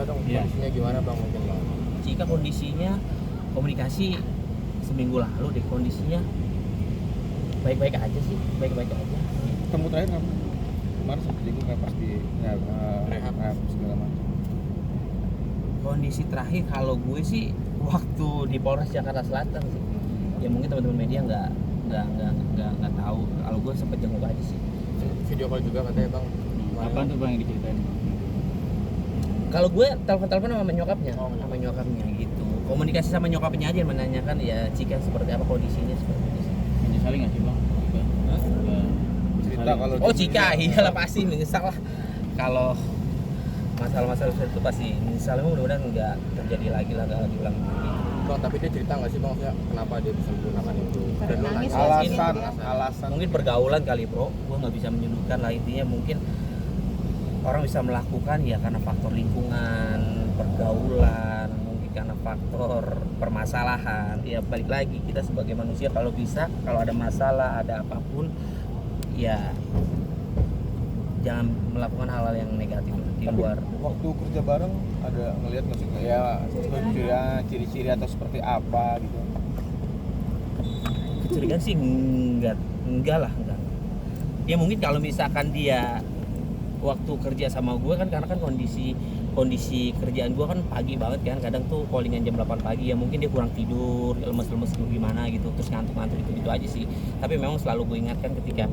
Cika dong, kondisinya gimana Bang mungkin Bang? Cika kondisinya komunikasi seminggu lalu deh, kondisinya baik-baik aja sih, baik-baik aja. Ketemu terakhir kamu kemarin sempat jenguk kayak pas di rehab segala macam. Kondisi terakhir kalau gue sih waktu di Polres Jakarta Selatan sih. Ya mungkin teman-teman media nggak tahu. Kalau gue sempet jenguk aja sih. Video call juga katanya Bang. Apa tuh Bang yang diceritain? Kalau gue telepon sama nyokapnya, sama nyokapnya gitu. Komunikasi sama nyokapnya aja yang menanyakan ya Cika seperti apa kondisinya seperti itu sih. Menyesali nggak sih Bang? Cerita kalau Cika iyalah pasti menyesal lah. Kalau masalah-masalah seperti itu pasti menyesal. Mudah-mudahan nggak terjadi lagi lah, nggak diulang lagi. Bang, tapi dia cerita nggak sih Bang ya kenapa dia bisa menggunakan itu? Dan lu Nangis nanya alasan Mungkin pergaulan kali bro, gue nggak bisa menyebutkan lah, intinya mungkin orang bisa melakukan ya karena faktor lingkungan, pergaulan, mungkin karena faktor permasalahan. Ya balik lagi kita sebagai manusia kalau bisa, kalau ada masalah, ada apapun ya jangan melakukan hal-hal yang negatif di luar. Waktu kerja bareng ada ngelihat nggak sih kayak ciri-ciri atau seperti apa gitu? Kecurigaan sih enggak lah. Ya mungkin kalau misalkan dia waktu kerja sama gue kan karena kan kondisi kerjaan gue kan pagi banget kan, kadang tuh callingan jam 8 pagi ya mungkin dia kurang tidur, lemes-lemes gimana gitu, terus ngantuk itu aja sih. Tapi memang selalu gue ingatkan ketika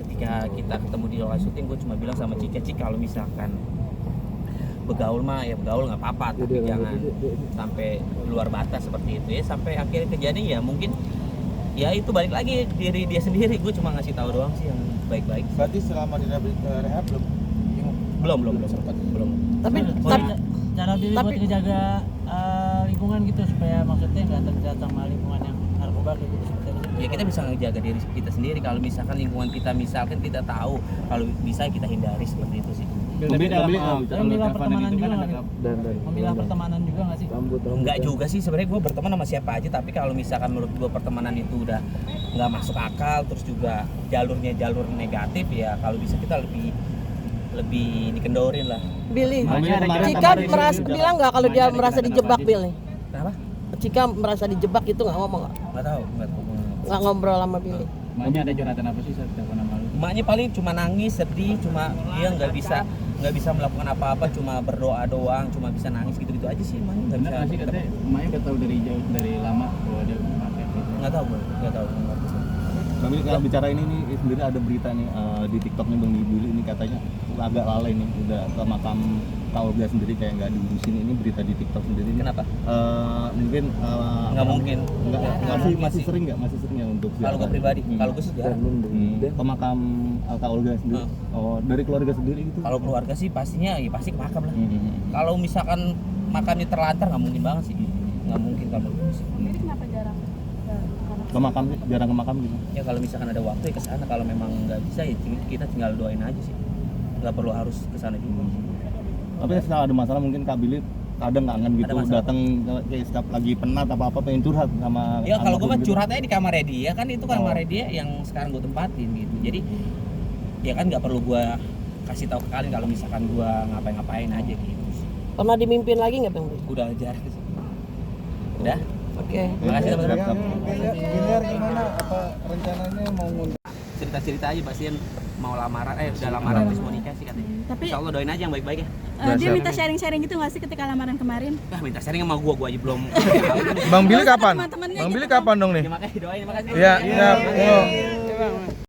ketika kita ketemu di lokasi syuting, gue cuma bilang sama Cika, kalau misalkan begaul mah ya begaul nggak apa-apa, tapi jangan sampai luar batas seperti itu ya, sampai akhirnya kejadian ya mungkin ya itu balik lagi diri dia sendiri. Gue cuma ngasih tahu doang sih yang baik-baik. Berarti selama di rehab belum sempat belum. Tapi cara diri buat ngejaga lingkungan gitu supaya maksudnya nggak terjerat sama lingkungan yang narkoba gitu seperti itu. Ya kita bisa ngejaga diri kita sendiri. Kalau misalkan lingkungan kita misalkan kita tahu, kalau bisa kita hindari seperti itu sih. Memilah pertemanan juga nggak sih? Memilah pertemanan juga nggak sih? Enggak juga sih sebenarnya, gue berteman sama siapa aja, tapi kalau misalkan menurut gue pertemanan itu udah nggak masuk akal, terus juga jalurnya jalur negatif, ya kalau bisa kita lebih dikendorin lah. Billy, Cika merasa bilang nggak kalau dia merasa dijebak Billy? Kenapa? Cika merasa dijebak itu nggak ngomong nggak? Nggak ngobrol sama Billy. Maknya ada curhatan apa sih saat telepon sama lu? Emaknya paling cuma nangis, sedih, cuma dia nggak bisa melakukan apa-apa, cuma berdoa doang, cuma bisa nangis gitu-gitu aja sih emaknya. Nggak bisa. Sih katanya emaknya udah tahu dari lama bahwa dia pakai itu. Nggak tahu. Tapi kalau bicara ini nih sendiri ada berita nih di TikTok nih Bang Billy ini katanya agak lalai nih, udah ke makam keluarga sendiri kayak nggak diurusin. Ini berita di TikTok sendiri. Kenapa? Mungkin Nggak mungkin. Masih sering ya untuk Kalau gue pribadi, kalau gue sih jarang. Ke makam keluarga sendiri. Oh, dari keluarga sendiri gitu. Kalau keluarga sih pastinya ya pasti ke makam lah. Kalau misalkan makamnya terlantar nggak mungkin banget sih. Nggak mungkin kalau gue sih. Jadi kenapa jarang Jarang ke makam gitu. Ya kalau misalkan ada waktu ya ke sana, kalau memang nggak bisa ya kita tinggal doain aja sih. Nggak perlu harus ke sana juga. Tapi setelah ada masalah mungkin Kak Billy kadang kangen gitu, datang kayak setiap lagi penat apa pengen curhat sama. Ya kalau gue mah curhat aja di kamarnya dia, kan itu kamarnya dia yang sekarang gue tempatin gitu. Jadi ya kan nggak perlu gue kasih tahu ke kalian kalau misalkan gue ngapain aja gitu. Pernah dimimpin lagi nggak Bang? Udah jarang sih. Udah. Oke. Makasih teman-teman. Bilar gimana? Apa rencananya mau Cerita-cerita aja pasien mau lamaran, udah lamaran terus mau nikah sih katanya. Tapi Insya Allah doain aja yang baik-baik ya. dia minta sharing-sharing gitu nggak sih ketika lamaran kemarin? Minta sharing sama gua aja belum. Bang Billy kapan? Teman-temannya Bang gitu Billy dong. kapan dong nih? Ya makasih doain, makasih. Iya.